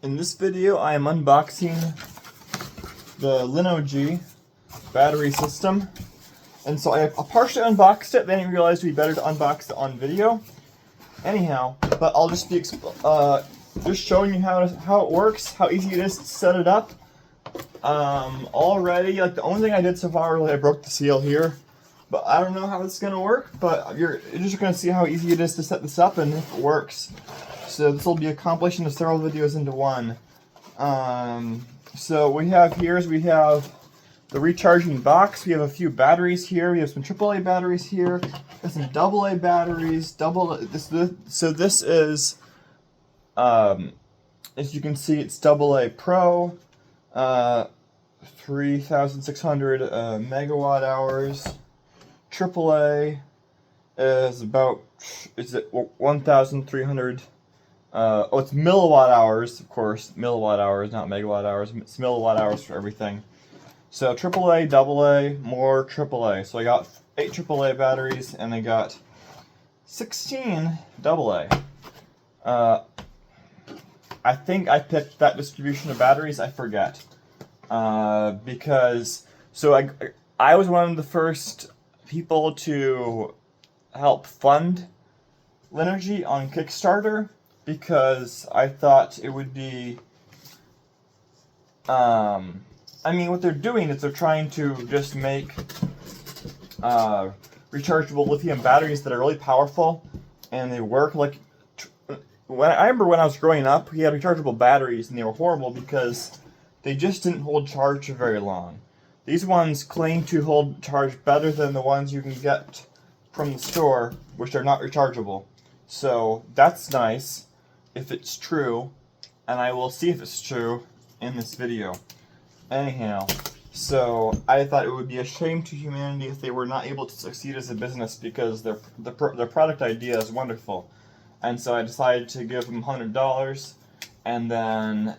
In this video, I am unboxing the Linogy battery system. And so I partially unboxed it, then I realized it would be better to unbox it on video. Anyhow, but I'll just be just showing you how it works, how easy it is to set it up. Already, like the only thing I did so far was I broke the seal here. But I don't know how it's going to work, but you're just going to see how easy it is to set this up and if it works. So this will be a compilation of several videos into one. So we have the recharging box. We have a few batteries here. We have some AAA batteries here. Got some AA batteries. So this is, as you can see, it's AA Pro, 3,600 megawatt hours. AAA is about 1,300. It's milliwatt hours, of course. Milliwatt hours, not megawatt hours. It's milliwatt hours for everything. So AAA, AA, more AAA. So I got 8 AAA batteries, and I got 16 AA. I think I picked that distribution of batteries. I forget because I was one of the first people to help fund Linogy on Kickstarter because I thought it would be. I mean, what they're doing is they're trying to just make rechargeable lithium batteries that are really powerful and they work like. I remember when I was growing up, we had rechargeable batteries and they were horrible because they just didn't hold charge for very long. These ones claim to hold charge better than the ones you can get from the store, which are not rechargeable. So that's nice if it's true, and I will see if it's true in this video. Anyhow, so I thought it would be a shame to humanity if they were not able to succeed as a business because their product idea is wonderful. And so I decided to give them $100, and then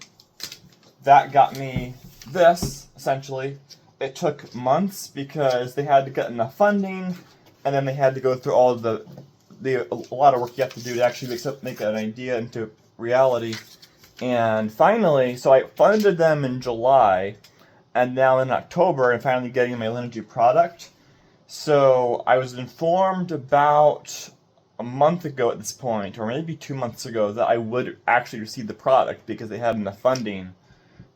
that got me this, essentially. It took months because they had to get enough funding, and then they had to go through all of a lot of work you have to do to actually make an idea into reality. And finally, so I funded them in July, and now in October, I'm finally getting my Linogy product. So I was informed about a month ago at this point, or maybe 2 months ago, that I would actually receive the product because they had enough funding.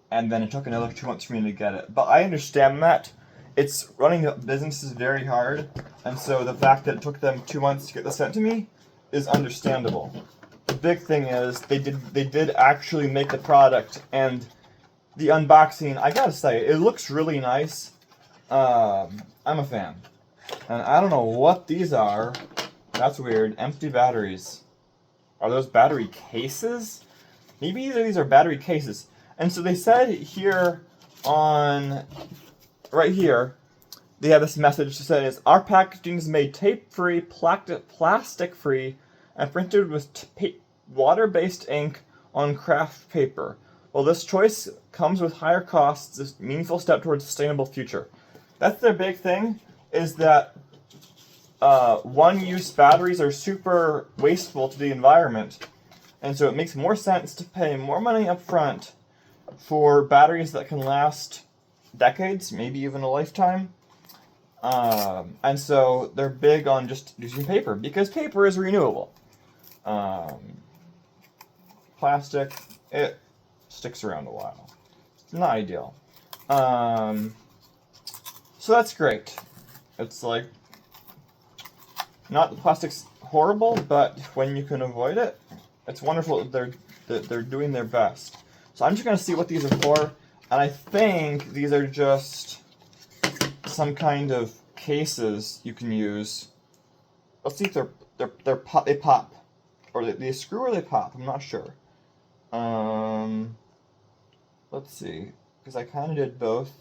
And then it took another 2 months for me to get it. But I understand that. It's running a business is very hard, and so the fact that it took them 2 months to get this sent to me is understandable. The big thing is they did actually make the product, and the unboxing, I gotta say, it looks really nice. I'm a fan. And I don't know what these are. That's weird. Empty batteries. Are those battery cases? Maybe these are battery cases. And so they said here right here, they have this message that says, our packaging is made tape-free, plastic-free, and printed with water-based ink on craft paper. While this choice comes with higher costs, it's a meaningful step towards a sustainable future. That's their big thing, is that one-use batteries are super wasteful to the environment. And so it makes more sense to pay more money up front for batteries that can last decades, maybe even a lifetime. And so they're big on just using paper because paper is renewable. Plastic, it sticks around a while. It's not ideal. So that's great. It's like, not the plastic's horrible, but when you can avoid it, it's wonderful that they're doing their best. So I'm just going to see what these are for, and I think these are just some kind of cases you can use. Let's see if they pop, or they screw or they pop. I'm not sure. Let's see, because I kind of did both.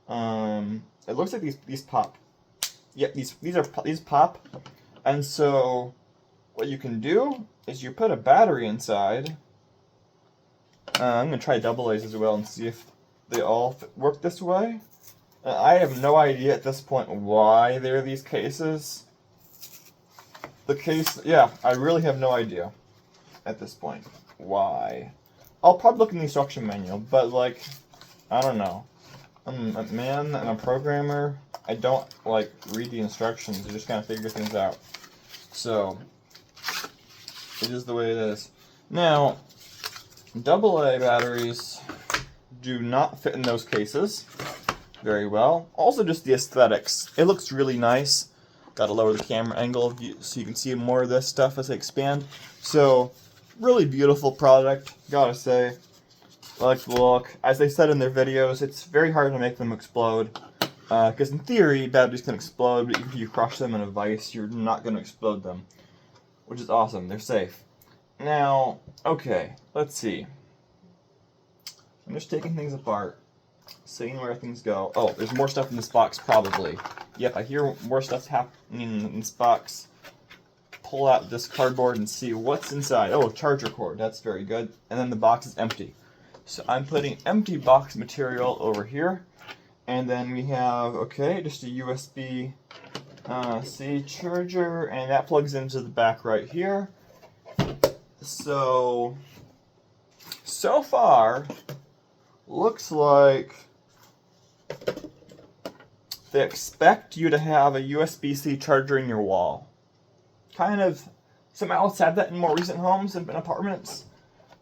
It looks like these pop. Yeah, these pop, and so what you can do is you put a battery inside. I'm going to try AA's as well and see if they all work this way. I have no idea at this point why there are these cases. I really have no idea at this point why. I'll probably look in the instruction manual, but like, I don't know. I'm a man and a programmer. I don't like read the instructions. I just kind of figure things out. So it is the way it is. Now, AA batteries do not fit in those cases very well. Also, just the aesthetics. It looks really nice. Got to lower the camera angle so you can see more of this stuff as I expand. So, really beautiful product, gotta say. I like the look. As they said in their videos, it's very hard to make them explode. Because in theory, batteries can explode, but if you crush them in a vise, you're not going to explode them. Which is awesome. They're safe. Now, okay, let's see. I'm just taking things apart, seeing where things go. Oh, there's more stuff in this box, probably. Yep, I hear more stuff's happening in this box. Pull out this cardboard and see what's inside. Oh, a charger cord. That's very good. And then the box is empty. So I'm putting empty box material over here. And then we have, okay, just a USB-C charger. And that plugs into the back right here. So far, looks like they expect you to have a USB-C charger in your wall. Kind of, some outlets have that in more recent homes and apartments.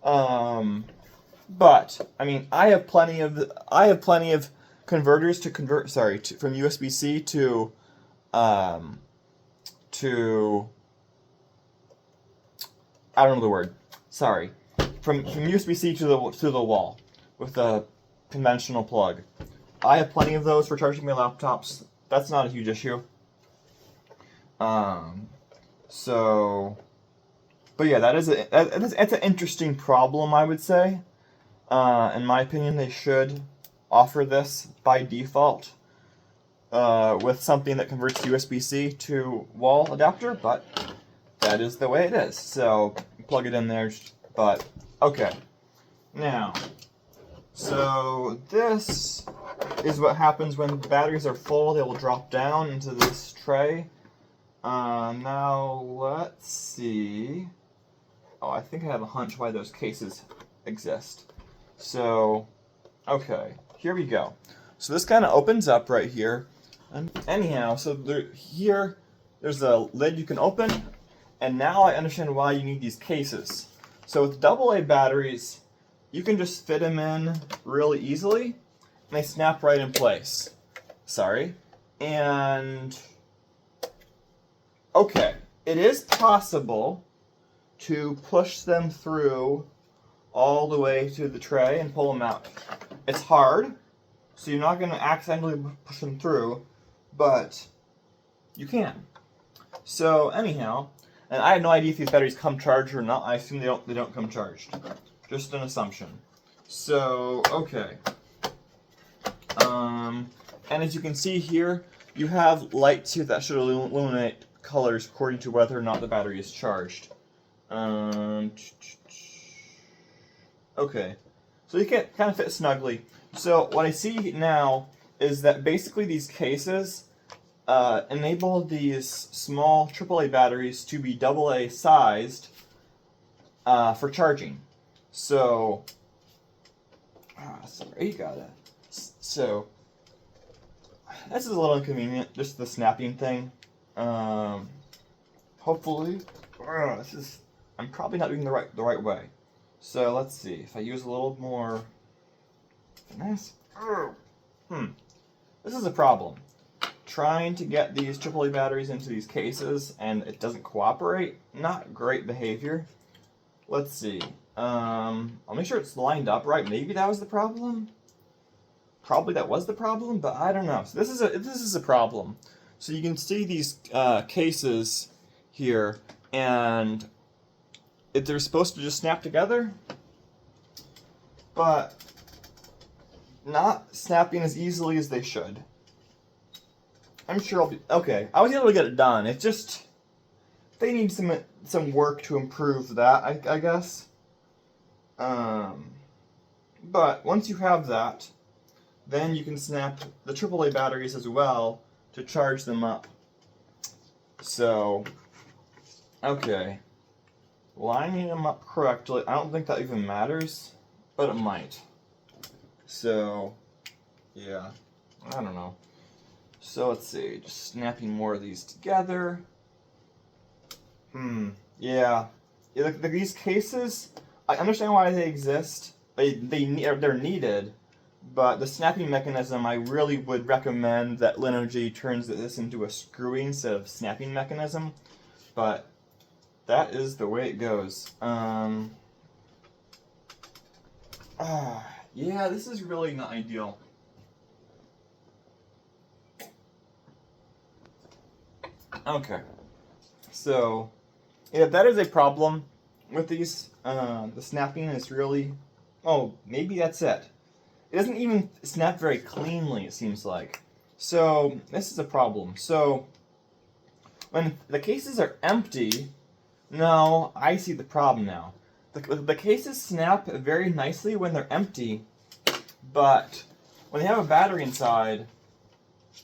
But I mean, I have plenty of converters to convert. From USB-C to I don't know the word. Sorry, from USB-C to the wall with a conventional plug. I have plenty of those for charging my laptops. That's not a huge issue. But yeah, that's an interesting problem, I would say. In my opinion, they should offer this by default with something that converts USB-C to wall adapter, but that is the way it is. So plug it in there, but okay. Now, so this is what happens when batteries are full. They will drop down into this tray. Now, let's see. Oh, I think I have a hunch why those cases exist. So, okay, here we go. So this kind of opens up right here. Anyhow, so there's a lid you can open, and now I understand why you need these cases. So with AA batteries, you can just fit them in really easily, and they snap right in place. Sorry. And okay, it is possible to push them through all the way to the tray and pull them out. It's hard, so you're not going to accidentally push them through, but you can. So anyhow, and I have no idea if these batteries come charged or not. I assume they don't come charged. Just an assumption. So, okay. And as you can see here, you have lights here that should illuminate colors according to whether or not the battery is charged. Okay, so you can kind of fit snugly. So what I see now is that basically these cases enable these small AAA batteries to be AA sized for charging. So, sorry, you got it. So, this is a little inconvenient, just the snapping thing. Hopefully, I'm probably not doing the right way. So let's see if I use a little more finesse. This is a problem. Trying to get these AAA batteries into these cases and it doesn't cooperate. Not great behavior. Let's see. I'll make sure it's lined up right. Maybe that was the problem. Probably that was the problem, but I don't know. So this is a problem. So you can see these cases here, and they're supposed to just snap together, but not snapping as easily as they should. I'm sure I'll be okay. I was able to get it done. It's just they need some work to improve that, I guess. But once you have that, then you can snap the AAA batteries as well to charge them up. So, okay. Lining them up correctly. I don't think that even matters. but it might. So, yeah, I don't know. So let's see, just snapping more of these together. Yeah. These cases, I understand why they exist. They're needed, but the snapping mechanism, I really would recommend that Linogy turns this into a screwing instead of snapping mechanism. But that is the way it goes. Yeah, this is really not ideal. Okay, so yeah, that is a problem with these. The snapping is really, oh, maybe that's it. It doesn't even snap very cleanly, it seems like. So this is a problem. So when the cases are empty, no, I see the problem now. The cases snap very nicely when they're empty, but when they have a battery inside,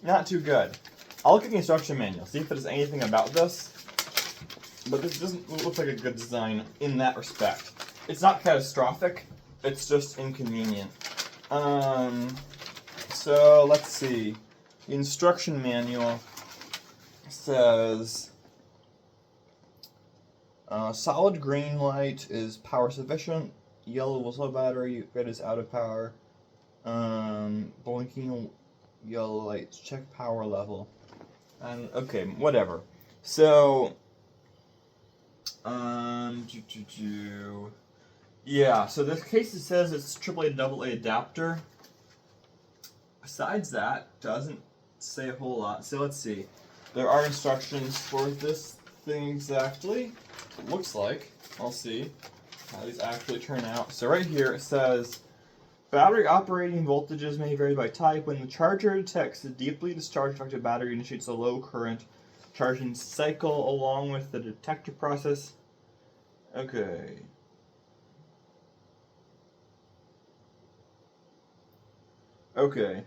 not too good. I'll look at the instruction manual, see if there's anything about this, but this doesn't look like a good design in that respect. It's not catastrophic, it's just inconvenient. So let's see. The instruction manual says solid green light is power sufficient, yellow was low battery, red is out of power. Blinking yellow lights, check power level. And okay, whatever. So yeah, so this case it says it's AAA AA adapter. Besides that, doesn't say a whole lot. So let's see. There are instructions for this thing exactly. It looks like. I'll see how these actually turn out. So right here it says battery operating voltages may vary by type. When the charger detects a deeply discharged affected battery, initiates a low current charging cycle along with the detector process. Okay. Okay.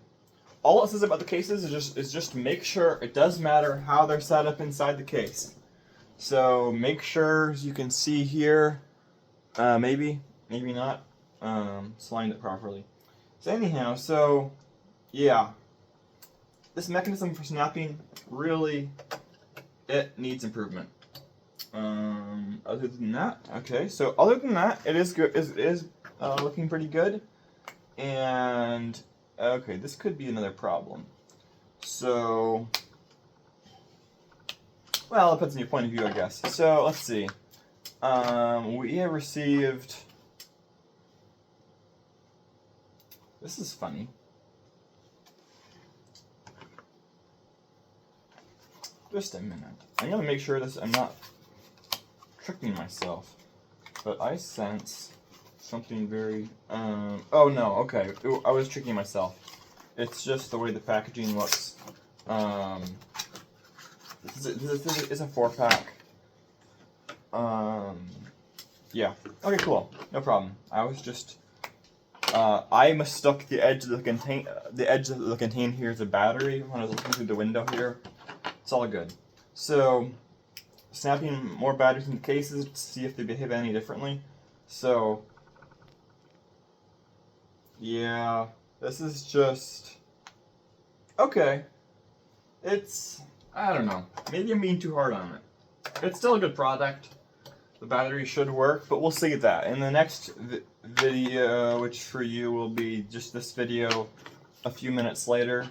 All it says about the cases is just make sure it does matter how they're set up inside the case. So make sure, as you can see here, maybe not, slide it properly. So anyhow, so yeah, this mechanism for snapping really, it needs improvement. Other than that, okay. So other than that, it is good. It is looking pretty good, and okay, this could be another problem. So, well, it depends on your point of view, I guess. So let's see. We have received. This is funny. Just a minute. I'm gonna make sure I'm not tricking myself. But I sense something very. Oh no. Okay. Ooh, I was tricking myself. It's just the way the packaging looks. This is a 4-pack. Yeah. Okay. Cool. No problem. I was just. I mistook the edge of the container here as a battery when I was looking through the window here. It's all good. So, snapping more batteries into cases to see if they behave any differently. So, yeah, this is just okay. It's, I don't know. Maybe I'm being too hard on it. It's still a good product. The battery should work, but we'll see that. In the next video, which for you will be just this video a few minutes later,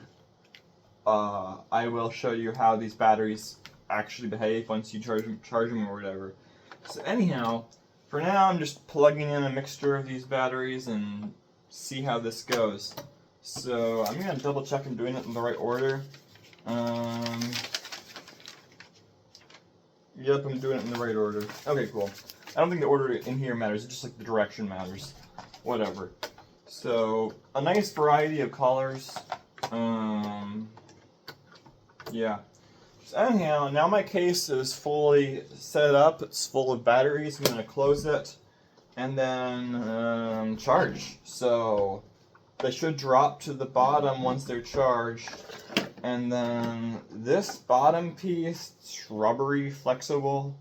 I will show you how these batteries actually behave once you charge them or whatever. So anyhow, for now I'm just plugging in a mixture of these batteries and see how this goes. So I'm going to double check I'm doing it in the right order. Yep, I'm doing it in the right order. Okay, cool. I don't think the order in here matters, it's just like the direction matters. Whatever. So, a nice variety of colors. Yeah. So anyhow, now my case is fully set up. It's full of batteries. I'm going to close it and then charge. So, they should drop to the bottom once they're charged. And then this bottom piece, it's rubbery, flexible.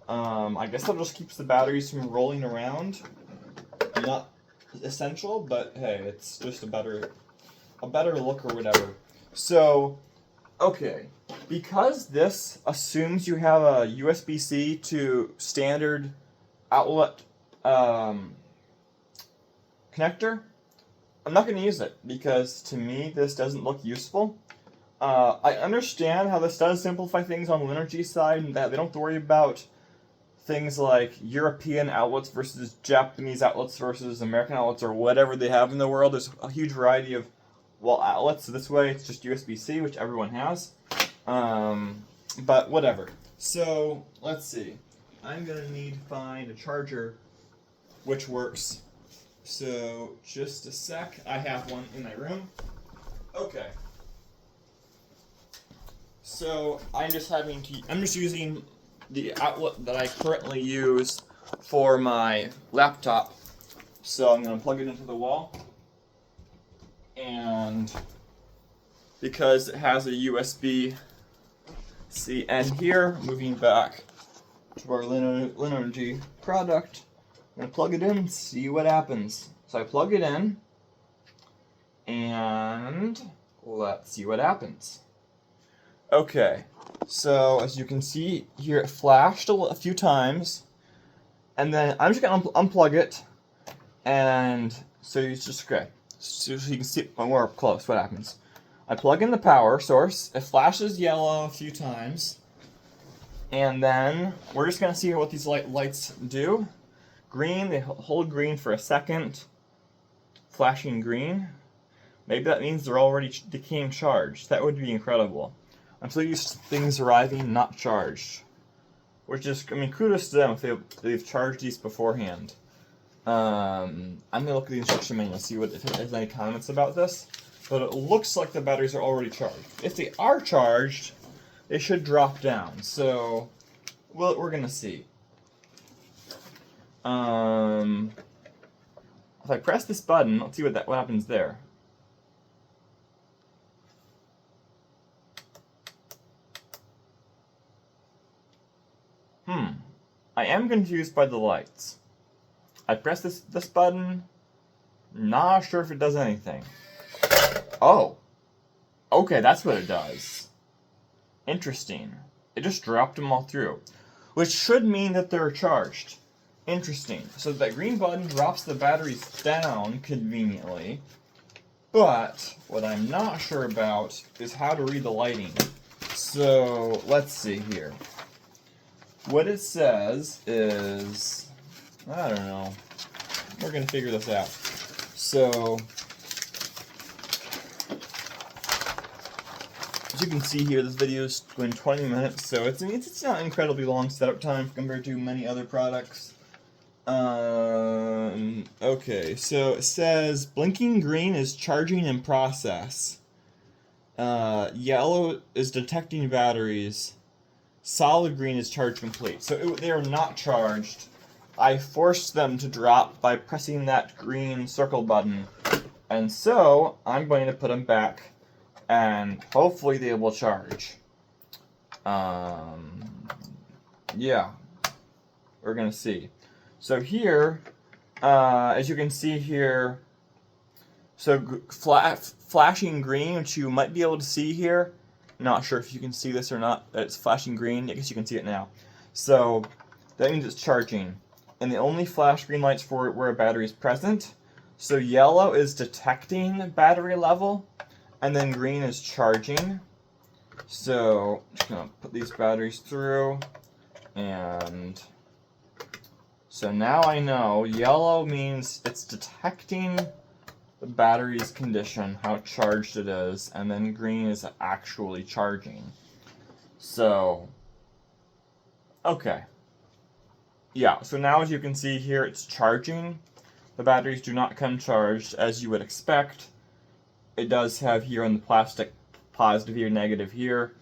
I guess that just keeps the batteries from rolling around. essential, but hey, it's just a better look or whatever. So, okay, because this assumes you have a USB-C to standard outlet connector, I'm not going to use it because to me this doesn't look useful. I understand how this does simplify things on the Linogy side and that they don't have to worry about things like European outlets versus Japanese outlets versus American outlets or whatever they have in the world. There's a huge variety of outlets, so this way it's just USB-C, which everyone has. But whatever. So let's see. I'm gonna need to find a charger which works. So just a sec. I have one in my room. Okay. So I'm just using the outlet that I currently use for my laptop. So I'm gonna plug it into the wall. And because it has a USB-C end here, moving back to our Linogy product, I'm going to plug it in and see what happens. So I plug it in, and let's see what happens. Okay, so as you can see here, it flashed a few times, and then I'm just going to unplug it, and so it's just okay. So you can see more up close what happens. I plug in the power source, it flashes yellow a few times, and then we're just going to see what these lights do. Green, they hold green for a second, flashing green. Maybe that means they're already decaying charged. That would be incredible. I'm so used to things arriving not charged. Which is, I mean, kudos to them if they've charged these beforehand. I'm going to look at the instruction manual and see if there's any comments about this. But it looks like the batteries are already charged. If they are charged, they should drop down. So, well, we're going to see. If I press this button, let's see what happens there. I am confused by the lights. I press this button, not sure if it does anything. Oh. Okay, that's what it does. Interesting. It just dropped them all through. Which should mean that they're charged. Interesting. So that green button drops the batteries down conveniently. But what I'm not sure about is how to read the lighting. So let's see here. What it says is, I don't know. We're going to figure this out. So, as you can see here, this video is going 20 minutes, so it's not incredibly long setup time compared to many other products. Okay, so it says blinking green is charging in process. Yellow is detecting batteries. Solid green is charge complete. So they are not charged. I forced them to drop by pressing that green circle button. And so I'm going to put them back and hopefully they will charge. Yeah. We're going to see. So here, as you can see here, so flashing green, which you might be able to see here. Not sure if you can see this or not. It's flashing green. I guess you can see it now. So that means it's charging. And they only flash green lights for where a battery is present. So yellow is detecting battery level, and then green is charging. So I'm just gonna put these batteries through, and so now I know yellow means it's detecting the battery's condition, how charged it is, and then green is actually charging. So, okay. Yeah, so now as you can see here, it's charging. The batteries do not come charged as you would expect. It does have here on the plastic positive here, negative here.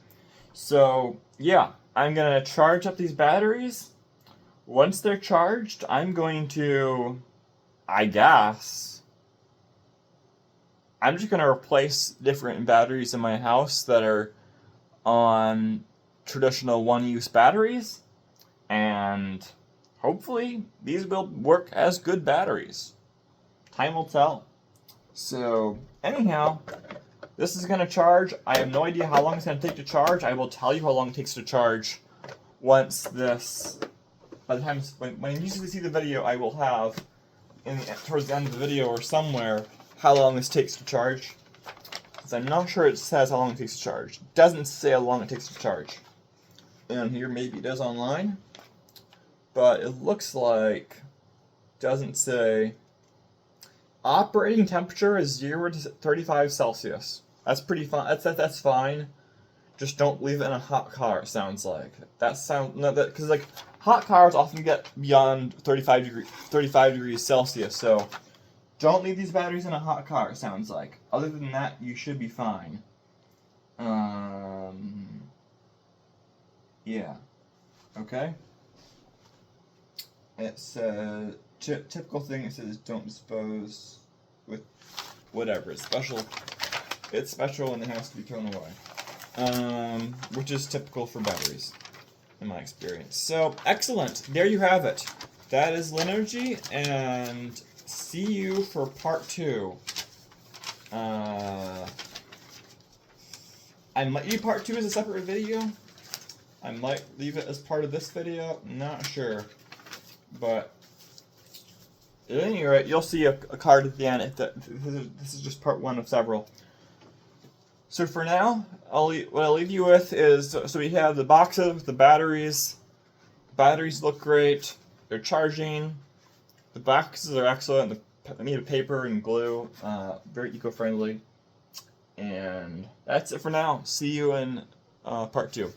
So, yeah, I'm going to charge up these batteries. Once they're charged, I'm going to, I guess, I'm just going to replace different batteries in my house that are on traditional one-use batteries, and hopefully these will work as good batteries. Time will tell. So, anyhow, this is going to charge. I have no idea how long it's going to take to charge. I will tell you how long it takes to charge once this, by the time, when you usually see the video, I will have, towards the end of the video or somewhere, how long this takes to charge. Because I'm not sure it says how long it takes to charge. It doesn't say how long it takes to charge. And here maybe it does online. But it looks like, doesn't say. Operating temperature is 0 to 35 Celsius. That's pretty fine. That's fine. Just don't leave it in a hot car. It sounds like because like hot cars often get beyond 35 degrees Celsius. So don't leave these batteries in a hot car. It sounds like. Other than that, you should be fine. Yeah. Okay. It says typical thing. It says don't dispose with whatever. It's special. It's special and it has to be thrown away. Which is typical for batteries, in my experience. So excellent. There you have it. That is Linogy, and see you for part 2. I might do part 2 as a separate video. I might leave it as part of this video. Not sure. But at any rate, you'll see a card at the end. This is just part 1 of several. So for now, what I'll leave you with is, so we have the boxes with the batteries. Batteries look great. They're charging. The boxes are excellent. They're made of paper and glue. Very eco-friendly. And that's it for now. See you in part 2.